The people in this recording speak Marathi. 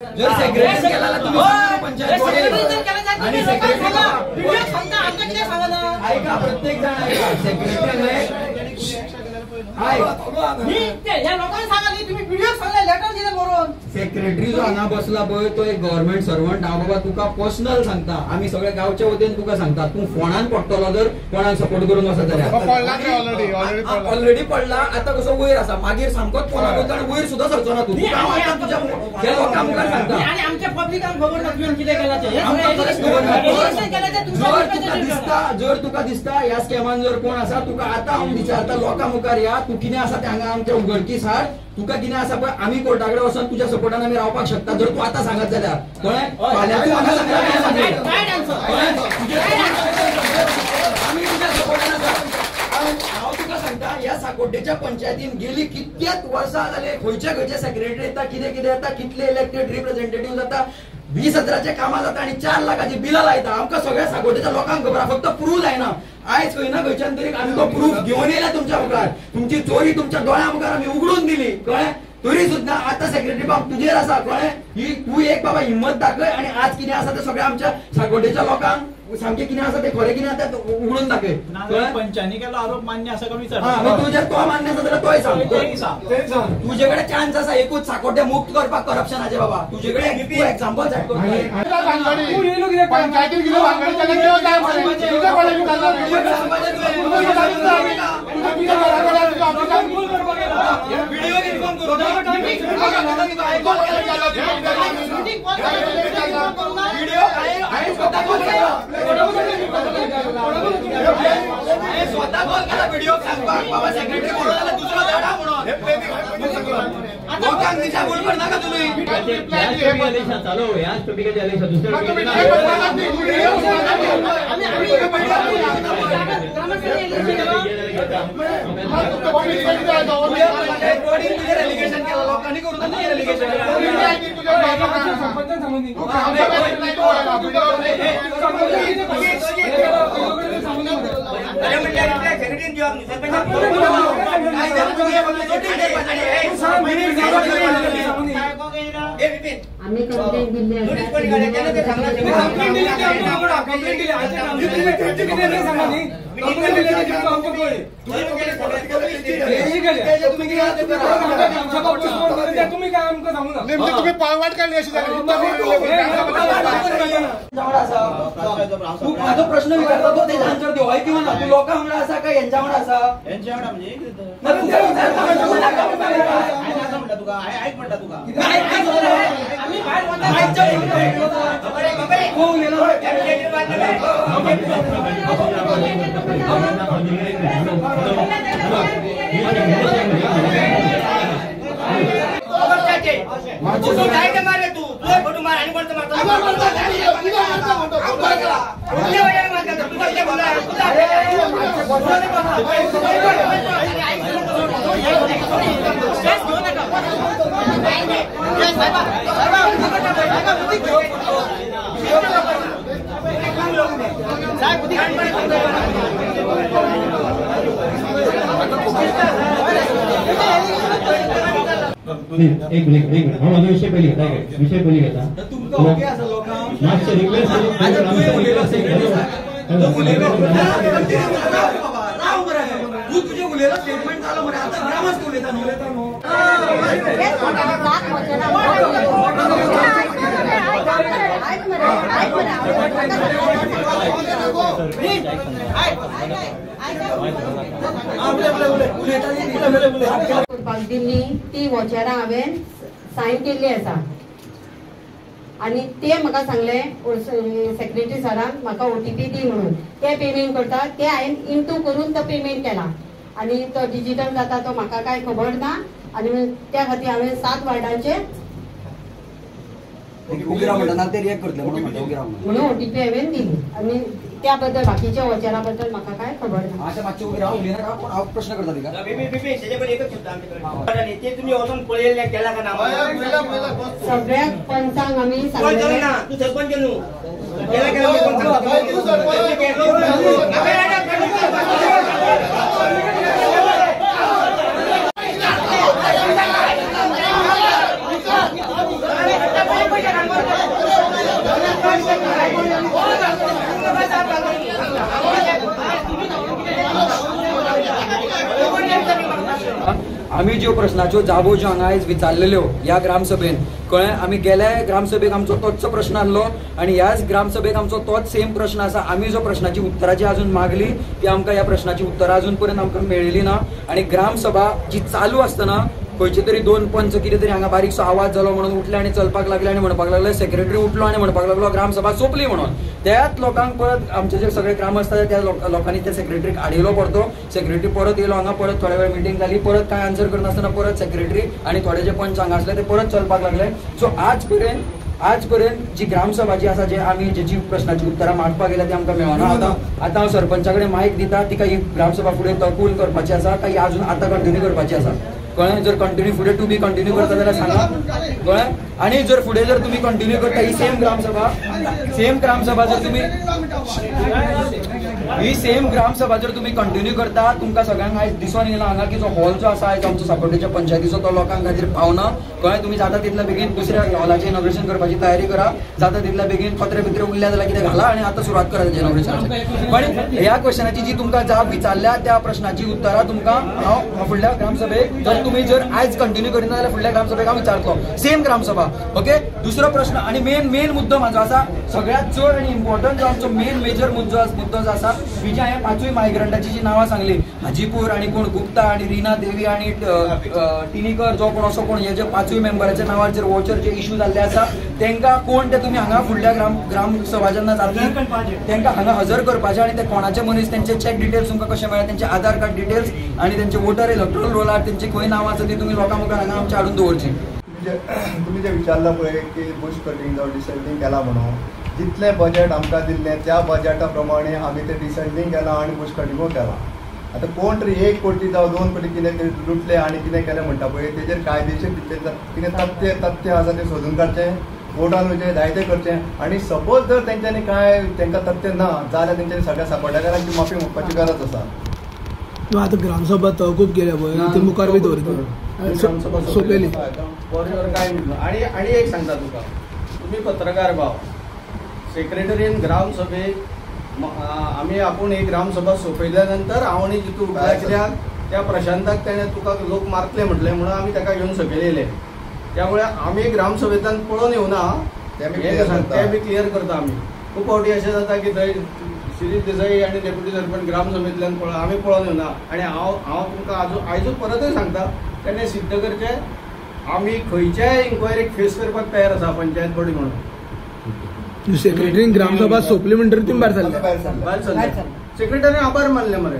जर सेक्रेटरी केला तुम्ही पंचायत आणि सेक्रेटरी ऐका प्रत्येक जण ऐका सेक्रेटरी सेक्रेटरी जो हांगा बसला पळय तो एक गव्हर्नमेंट सर्वंट हांव बाबा तुका पर्सनल सांगता आम्ही सगळे गावच्या वतीन तुका सांगता तू फोनान पडटलो जर कोणाक सपोर्ट करून वचत जाल्यार ऑलरेडी पडला आता कसो वयर आसा मागीर सामकोच फोनाक वयता आनी वयर सुद्धा सरचो ना तू तुझ्या हे लोकांक मुखार सांगता आणि आमच्या पब्लिकांक खबर ना तुवें कितें केला ते जर तुका दिसता ह्या स्कॅमान जर कोण आसा तुका आता हांव विचारता लोकां मुखार या तू कितें आसा ते हांगा आमच्या उघडकीस हाड तुका कितें आसा पळय आमी कोर्टाकडे वचून तुज्या सपोर्टान आमी रावपाक शकता जर तू आता सांगत जाल्यार कळ्ळें फाल्यां तू म्हाका सांगता आमी तुज्या सपोर्टान आसा हांव तुका सांगता ह्या साकोड्डेच्या पंचायतीन गेली कितक्याच वर्सां जाले खंयचे सेक्रेटरी येता कितें येता कितले इलेक्टेड रिप्रेझेंटेटिव्ह जाता 20,000चे कामां जाता आणि 4 लाखाची बिलां लायता आमकां सगळ्या साकोड्डेच्या लोकांक खबर आहा फक्त प्रूफ जायना आयज खंय ना खंयच्यान तरी आमी तो प्रूफ घेवन येयला तुमच्या मुखार तुमची चोरी तुमच्या दोळ्या मुखार आमी उगडून दिली कळ्ळें तरी सुद्धा आता सेक्रेटरी बाब तुजेर आसा कळ्ळें ही तू एक बाबा हिम्मत दाखय आणि आज कितें आसा ते सगळ्या आमच्या साकोड्डेच्या लोकांक सामकें कितें आसा ते खरें कितें आसा ते उगडून दाखय पंचांनी केलो आरोप मान्य आसा का विचार तू जर तो मान्य आसा जाल्यार तोय सांग तुजे कडेन चान्स आसा एकूच साकोड्डे मुक्त करपाक करप्शनाचे बाबा तुजे कडेन एक्झाम्पल सेट कर स्वतः कॉल केला व्हिडिओ सांगपाक बाबा सेक्रेटरी बोलला दुसरा धाडा म्हणून लोकांक दिशा बोल कर नका तुम्ही चालू याच टॉपिकाचे आलेख दुसऱ्या रेलिगेशन केलं लोकांनी करून रेलिगेशन आम्ही कंप्लेंट दिली तुम्ही पायवाट काढली अशी माझा प्रश्न विचारता तो त्याचा आन्सर देऊ आहे किंवा ना तू लोकांकडे असा का यांच्याकडे असा एक मिनिट हा माझा विषय पहिली घेता विषय पहिली घेता तुझे उलेला स्टेटमेंट झालं म्हणे आता घरामच उलेता दिल्ली ती वॉचरां हांवें सायन केल्ली आसा आणि ते म्हाका सांगले सेक्रेटरी सरांक म्हाका OTP दी म्हणून ते पेमेंट करता ते हांवें इंटू करून तो पेमेंट केला आणि तो डिजिटल जाता तो म्हाका काय खबर ना आणि त्या खातीर हांवें 7 वार्डांचे म्हणून OTP हांवें दिली आणि त्याबद्दल बाकीच्या वचनाबद्दल म्हाका काय खबर ना प्रश्न करता सगळ्यात पंचांक आम्ही ज्यो प्रश्नाच्यो जागो ज्यो हांगा आयज विचारलेल्यो ह्या ग्रामसभेन कळ्ळें, आमी गेल्या ग्रामसभेक आमचो तोच प्रश्न आहलो आनी ह्याच ग्रामसभेक आमचो तोच सेम प्रश्न आसा. आमी जो प्रश्नाची उत्तरां जी अजून मागली ती आमकां ह्या प्रश्नाची उत्तरां अजून पर्यंत आमकां मेळिल्ली ना. आनी ग्रामसभा जी चालू आसतना खंयचे तरी दोन पंच कितें तरी हांगा बारीकसो आवाज जालो म्हणून उठले आनी चलपाक लागले आनी म्हणपाक लागले, सेक्रेटरी उठलो आनी म्हणपाक लागलो ग्रामसभा सोंपली म्हणून. त्याच लोकांक परत आमचे जे सगळे ग्राम आसता त्या लोकांनी त्या सेक्रेटरीक हाडिलो परतो. सेक्रेटरी परत येयलो हांगा, परत थोड्या वेळ मिटींग जाली, परत काय आन्सर करनासतना परत सेक्रेटरी आनी थोडे जे पंच हांगा आसले ते परत चलपाक लागले. सो आज पर्यंत जी ग्रामसभा जी आसा जे आमी जेची प्रश्नाची उत्तरां मागपाक गेल्या ती आमकां मेळना. आतां हांव सरपंचा कडेन मायक दिता, तिका ही ग्रामसभा फुडें तकूल करपाची आसा काय अजून आतां कंटिन्यू करपाची आसा कळ्ळें. जर कंटिन्यू फुडें टू बी कंटिन्यू करता जाल्यार सांगा कळ्ळें. आनी जर फुडें जर तुमी कंटिन्यू करता ही सेम ग्रामसभा जर तुमी जर तुमी कंटिन्यू करता, तुमकां सगळ्यांक आयज दिसून येयला हांगा की जो हॉल जो आसा आयज आमचो साकोड्डेच्या पंचायतीचो तो लोकांक खातीर पावना कळ्ळें. तुमी जाता तितल्या बेगीन दुसऱ्या हॉलाचें इनॉग्रेशन करपाची तयारी करा. जाता तितल्या बेगीन पत्रे बित्रे उरल्या जाल्यार कितें घाला आनी आतां सुरवात करा तेजें इनॉग्रेशनाची. पण ह्या क्वेश्चनाची जी तुमकां जाप विचारल्या त्या प्रश्नाची उत्तरां तुमकां हांव फुडल्या ग्रामसभेक जर तुमी जर आयज कंटिन्यू करिना जाल्यार फुडल्या ग्रामसभेक हांव विचारतलो सेम ग्रामसभा. ओके. दुसरो प्रश्न आनी मेन मुद्दो म्हाजो आसा, सगळ्यात चड आनी इम्पॉर्टंट जो आमचो मेजर मुद्दो जो आसा, ही जी हांवें 5 मायग्रंटाची जी नांवां सांगली, हाजीपूर आनी कोण गुप्ता आनी रिना देवी आनी टिनीकर जो कोण असो कोण हे जे 5 मेंबराच्या नांवाचेर वॉचरचे इश्यू जाल्ले आसा, तांकां कोण ते तुमी हांगा फुडल्या ग्रामसभा जेन्ना जातली तांकां हांगा हजर करपाचे आनी ते कोणाचे मनीस तेंचे चॅक डिटेल्स तुमकां कशे मेळ्ळे, तेंचे आधार कार्ड डिटेल्स आनी तेंचे वोटर इलेक्टोरल रोलार तेंची खंय नांवां आसा ती तुमी लोकां मुखार हांगा आमच्या हाडून दवरची. तुम्ही जे विचारलं पळय की बुश कटिंग जावं डिसेंडिंग केला म्हणून, जितलें बजेट आमकां दिल्लें त्या बजेटा प्रमाणे आमी तें डिसेंडिंग केलां आनी बुश कटिंगूय केलां. आतां कोण तरी 1 कोटी जावं 2 कोटी कितें तरी लुटले आनी कितें केलें म्हणटा पळय, तेजेर कायदेशीर कितें तथ्य आसा तें सोदून काडचें, कोर्टान वचचें, जायतें करचें. आनी सपोज जर तेंच्यांनी काय तेंकां तथ्य ना जाल्यार तेंच्यांनी सगळ्या सापडल्याकारांची माफी मागपाची गरज आसा. आता ग्रामसभा तहकूब केल्या पळय ती मुखार बी दवरता सोंपेली काय आणि एक सांगता तुका, तुम्ही पत्रकार भाव सेक्रेटरीन ग्रामसभेक आमी आपूण एक ग्रामसभा सोंपयल्या नंतर हांव आनी जितू कित्याक त्या प्रशांताक तेणें तुका लोक मारतले म्हटलें म्हणून आमी ताका घेवन सकयले. त्यामुळे आमी ग्रामसभेंतल्यान पळोवन येवना, तें बी क्लियर करता आमी. खूब फावटी अशें जाता की थंय शिरीष देसाई आनी डेप्युटी सरपंच ग्रामसभेंतल्यान आमी पळोवन येवना. आनी हांव तुमकां आयजूच परतूय सांगता, तेणें सिद्ध करचें आमी खंयच्याय इन्क्वायरीक फेस करपाक तयार आसा पंचायत बॉडी म्हणून. सेक्रेटरीन ग्रामसभा सोंपली म्हणटरी तुमी भायर सरले. सेक्रेटरीन आभार मानले मरे.